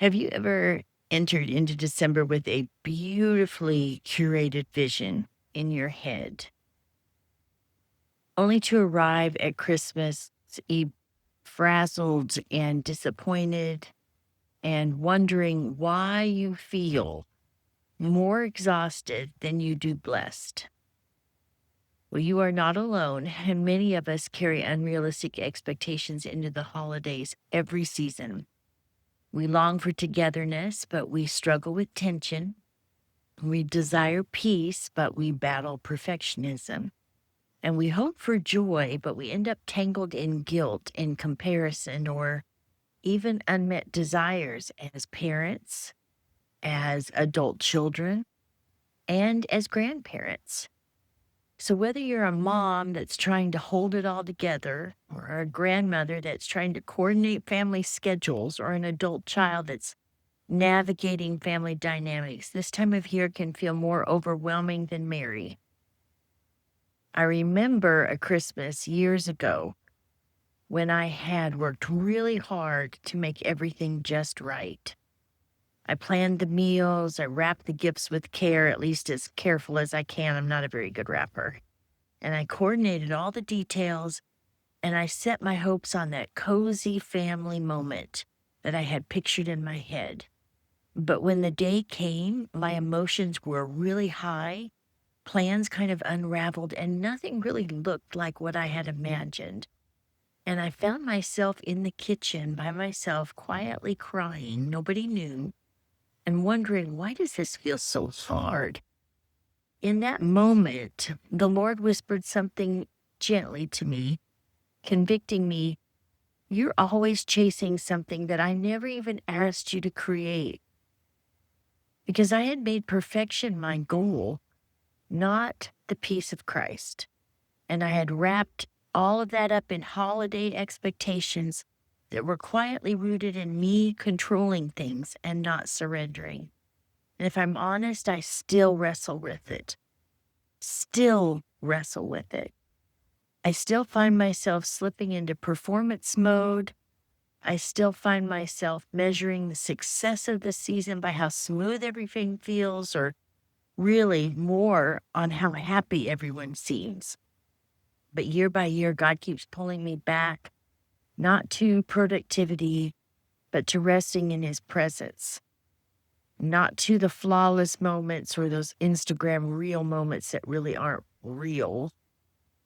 Have you ever entered into December with a beautifully curated vision in your head, only to arrive at Christmas Eve frazzled and disappointed and wondering why you feel more exhausted than you do blessed? Well, you are not alone, and many of us carry unrealistic expectations into the holidays every season. We long for togetherness, but we struggle with tension. We desire peace, but we battle perfectionism. And we hope for joy, but we end up tangled in guilt and comparison or even unmet desires as parents, as adult children, and as grandparents. So, whether you're a mom that's trying to hold it all together, or a grandmother that's trying to coordinate family schedules, or an adult child that's navigating family dynamics, this time of year can feel more overwhelming than merry. I remember a Christmas years ago when I had worked really hard to make everything just right. I planned the meals, I wrapped the gifts with care, at least as careful as I can. I'm not a very good wrapper. And I coordinated all the details, and I set my hopes on that cozy family moment that I had pictured in my head. But when the day came, my emotions were really high, plans kind of unraveled, and nothing really looked like what I had imagined. And I found myself in the kitchen by myself, quietly crying, nobody knew, and wondering, why does this feel so hard? In that moment, the Lord whispered something gently to me, convicting me, "You're always chasing something that I never even asked you to create." Because I had made perfection my goal, not the peace of Christ. And I had wrapped all of that up in holiday expectations that were quietly rooted in me controlling things and not surrendering. And if I'm honest, I still wrestle with it. Still wrestle with it. I still find myself slipping into performance mode. I still find myself measuring the success of the season by how smooth everything feels, or really more on how happy everyone seems. But year by year, God keeps pulling me back, not to productivity, but to resting in his presence, not to the flawless moments or those Instagram reel moments that really aren't real,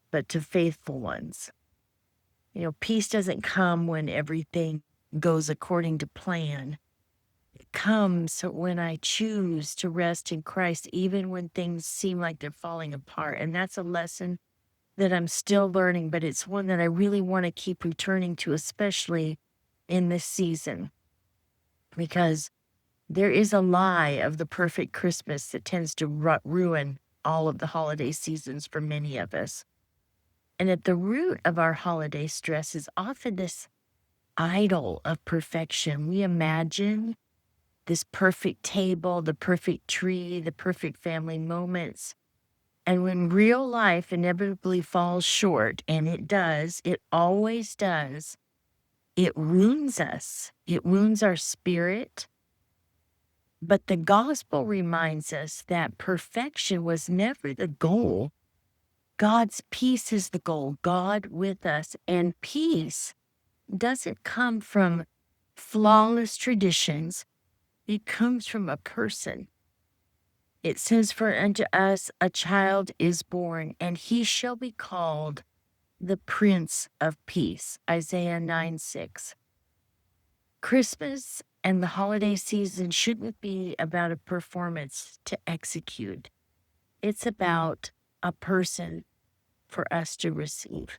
but to faithful ones. Peace doesn't come when everything goes according to plan. It comes when I choose to rest in Christ, even when things seem like they're falling apart. And that's a lesson that I'm still learning, but it's one that I really want to keep returning to, especially in this season, because there is a lie of the perfect Christmas that tends to ruin all of the holiday seasons for many of us. And at the root of our holiday stress is often this idol of perfection. We imagine this perfect table, the perfect tree, the perfect family moments. And when real life inevitably falls short, and it does, it always does, it wounds us. It wounds our spirit. But the gospel reminds us that perfection was never the goal. God's peace is the goal, God with us. And peace doesn't come from flawless traditions, it comes from a person. It says, "For unto us a child is born, and he shall be called the Prince of Peace." Isaiah 9:6. Christmas and the holiday season shouldn't be about a performance to execute. It's about a person for us to receive.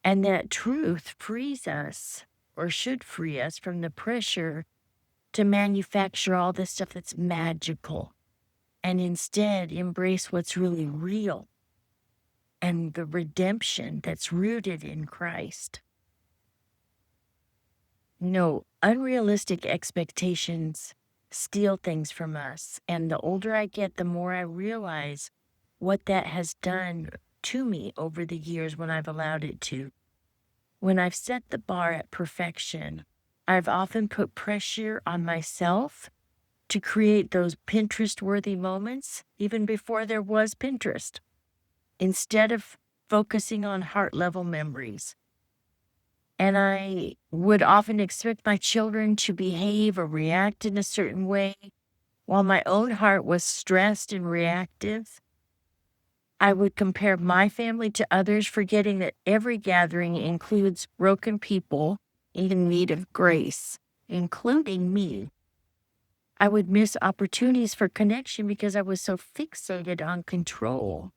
And that truth frees us, or should free us, from the pressure to manufacture all this stuff that's magical, and instead embrace what's really real and the redemption that's rooted in Christ. No, unrealistic expectations steal things from us. And the older I get, the more I realize what that has done to me over the years when I've allowed it to. When I've set the bar at perfection, I've often put pressure on myself to create those Pinterest-worthy moments even before there was Pinterest, instead of focusing on heart-level memories. And I would often expect my children to behave or react in a certain way, while my own heart was stressed and reactive. I would compare my family to others, forgetting that every gathering includes broken people in need of grace, including me. I would miss opportunities for connection because I was so fixated on control.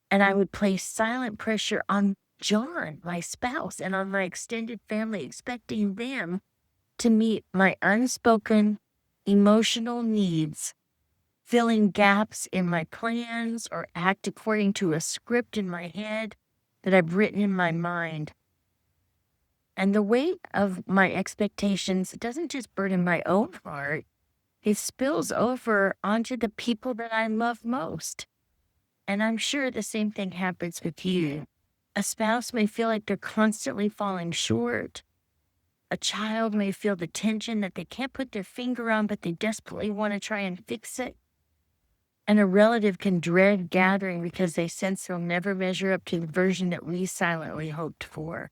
And I would place silent pressure on John, my spouse, and on my extended family, expecting them to meet my unspoken emotional needs, filling gaps in my plans or act according to a script in my head that I've written in my mind. And the weight of my expectations doesn't just burden my own heart, it spills over onto the people that I love most. And I'm sure the same thing happens with you. A spouse may feel like they're constantly falling short. A child may feel the tension that they can't put their finger on, but they desperately want to try and fix it. And a relative can dread gathering because they sense they'll never measure up to the version that we silently hoped for.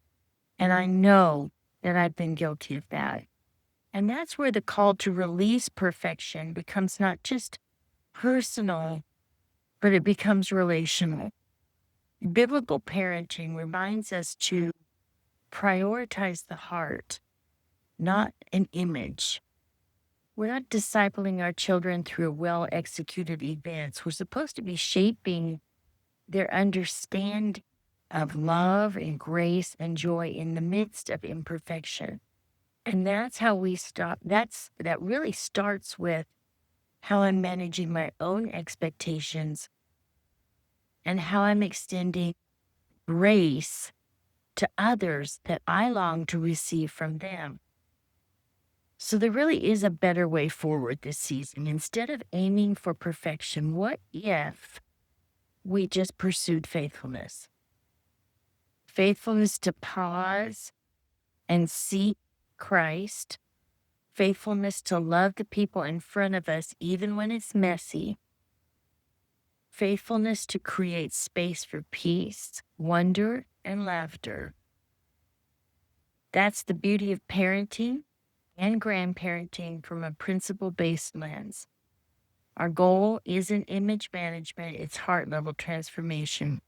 And I know that I've been guilty of that. And that's where the call to release perfection becomes not just personal, but it becomes relational. Biblical parenting reminds us to prioritize the heart, not an image. We're not discipling our children through well-executed events. We're supposed to be shaping their understanding of love and grace and joy in the midst of imperfection. And that's how we stop. That really starts with how I'm managing my own expectations and how I'm extending grace to others that I long to receive from them. So there really is a better way forward this season. Instead of aiming for perfection, what if we just pursued faithfulness? Faithfulness to pause and seek Christ. Faithfulness to love the people in front of us, even when it's messy. Faithfulness to create space for peace, wonder, and laughter. That's the beauty of parenting and grandparenting from a principle-based lens. Our goal isn't image management, it's heart-level transformation.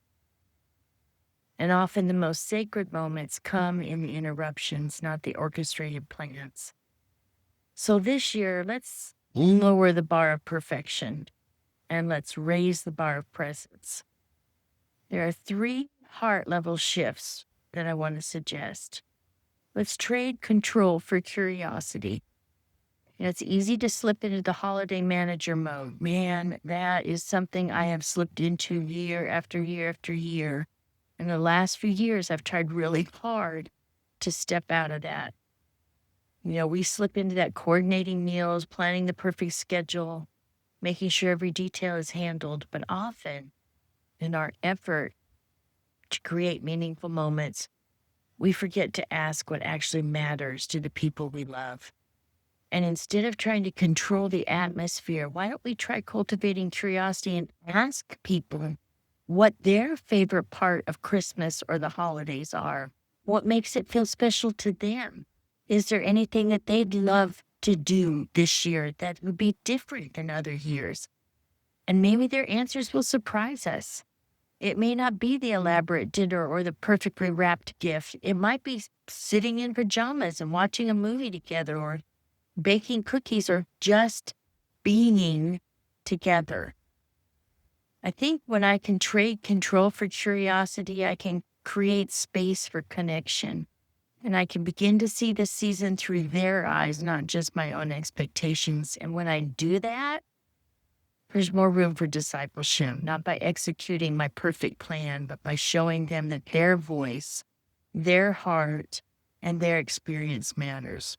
And often the most sacred moments come in the interruptions, not the orchestrated plans. So this year, let's lower the bar of perfection and let's raise the bar of presence. There are 3 heart-level shifts that I want to suggest. Let's trade control for curiosity. It's easy to slip into the holiday manager mode. Man, that is something I have slipped into year after year after year. In the last few years, I've tried really hard to step out of that. We slip into that coordinating meals, planning the perfect schedule, making sure every detail is handled. But often, in our effort to create meaningful moments, we forget to ask what actually matters to the people we love. And instead of trying to control the atmosphere, why don't we try cultivating curiosity and ask people what their favorite part of Christmas or the holidays are? What makes it feel special to them? Is there anything that they'd love to do this year that would be different than other years? And maybe their answers will surprise us. It may not be the elaborate dinner or the perfectly wrapped gift. It might be sitting in pajamas and watching a movie together, or baking cookies, or just being together. I think when I can trade control for curiosity, I can create space for connection. And I can begin to see the season through their eyes, not just my own expectations. And when I do that, there's more room for discipleship, not by executing my perfect plan, but by showing them that their voice, their heart, and their experience matters.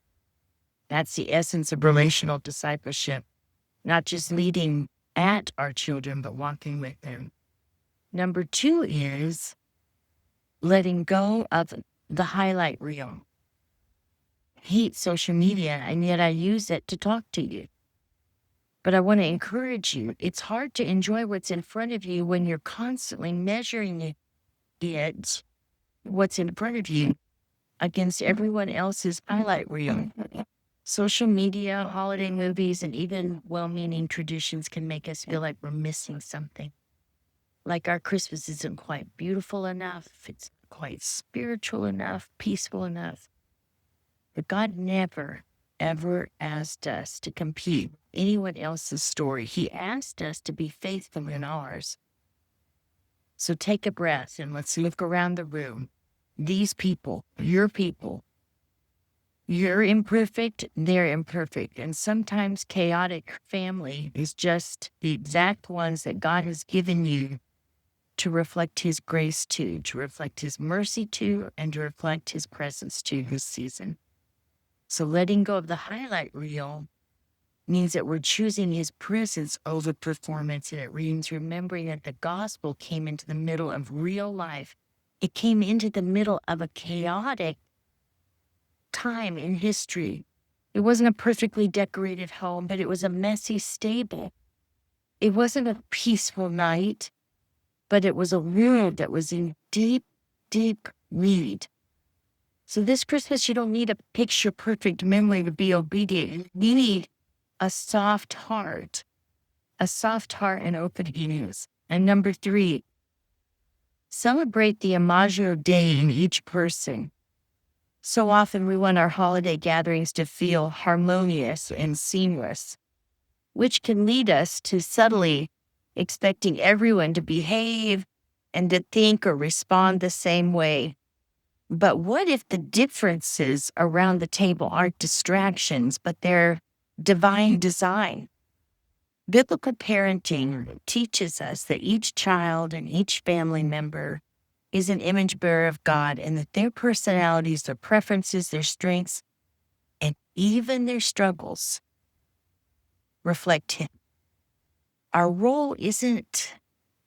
That's the essence of relational discipleship, not just leading at our children, but walking with them. Number 2 is letting go of the highlight reel. hate social media, and yet I use it to talk to you. But I want to encourage you. It's hard to enjoy what's in front of you when you're constantly measuring it, what's in front of you, against everyone else's highlight reel. Social media, holiday movies, and even well-meaning traditions can make us feel like we're missing something. Like our Christmas isn't quite beautiful enough, it's not quite spiritual enough, peaceful enough. But God never, ever asked us to compete with anyone else's story. He asked us to be faithful in ours. So take a breath and let's look around the room. These people, you're imperfect, they're imperfect. And sometimes chaotic family is just the exact ones that God has given you to reflect his grace to reflect his mercy to, and to reflect his presence to this season. So letting go of the highlight reel means that we're choosing his presence over performance. And it means remembering that the gospel came into the middle of real life. It came into the middle of a chaotic time in history. It wasn't a perfectly decorated home, but it was a messy stable. It wasn't a peaceful night, but it was a world that was in deep, deep need. So this Christmas, you don't need a picture-perfect memory to be obedient. You need a soft heart and open ears. And number 3, celebrate the imago Dei in each person. So often we want our holiday gatherings to feel harmonious and seamless, which can lead us to subtly expecting everyone to behave and to think or respond the same way. But what if the differences around the table aren't distractions, but they're divine design? Biblical parenting teaches us that each child and each family member is an image bearer of God, and that their personalities, their preferences, their strengths, and even their struggles reflect him. Our role isn't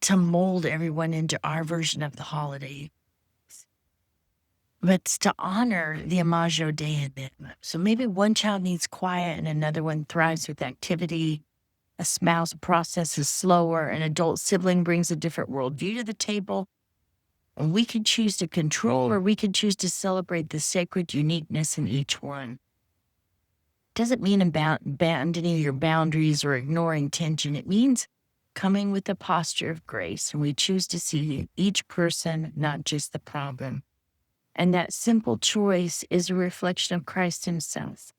to mold everyone into our version of the holiday, but it's to honor the imago Dei in them. So maybe one child needs quiet and another one thrives with activity. A spouse processes slower. An adult sibling brings a different worldview to the table. And we can choose to control, or we can choose to celebrate the sacred uniqueness in each one. Doesn't mean abandoning your boundaries or ignoring tension. It means coming with a posture of grace, and we choose to see each person, not just the problem. And that simple choice is a reflection of Christ himself.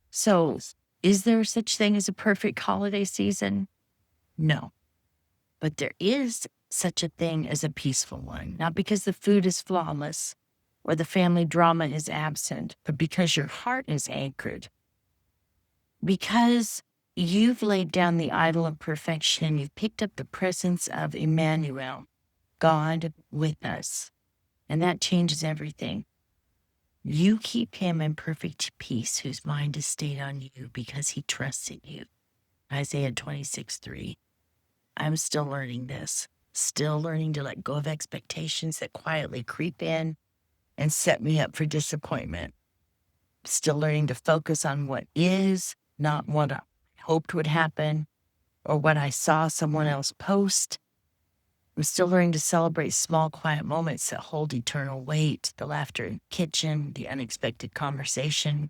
So, is there such thing as a perfect holiday season? No. But there is such a thing as a peaceful one, not because the food is flawless or the family drama is absent, but because your heart is anchored. Because you've laid down the idol of perfection, you've picked up the presence of Emmanuel, God with us. And that changes everything. You keep him in perfect peace, whose mind is stayed on you because he trusts in you. Isaiah 26:3. I'm still learning this, still learning to let go of expectations that quietly creep in and set me up for disappointment. Still learning to focus on what is, not what I hoped would happen or what I saw someone else post. I'm still learning to celebrate small, quiet moments that hold eternal weight, the laughter in the kitchen, the unexpected conversation,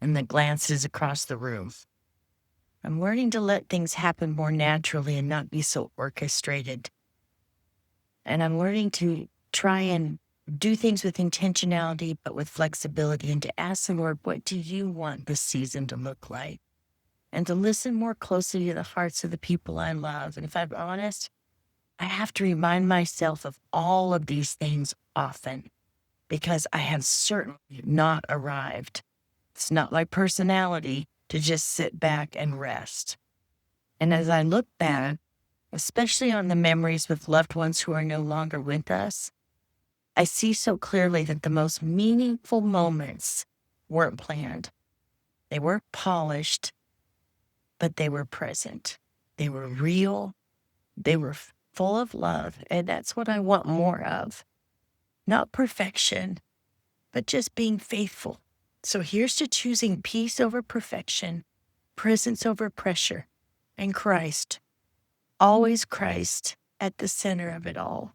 and the glances across the room. I'm learning to let things happen more naturally and not be so orchestrated. And I'm learning to try and do things with intentionality, but with flexibility, and to ask the Lord, what do you want this season to look like? And to listen more closely to the hearts of the people I love. And if I'm honest, I have to remind myself of all of these things often, because I have certainly not arrived. It's not my personality to just sit back and rest. And as I look back, especially on the memories with loved ones who are no longer with us, I see so clearly that the most meaningful moments weren't planned. They weren't polished, but they were present. They were real. They were full of love. And that's what I want more of. Not perfection, but just being faithful So here's to choosing peace over perfection, presence over pressure, and Christ, always Christ, at the center of it all.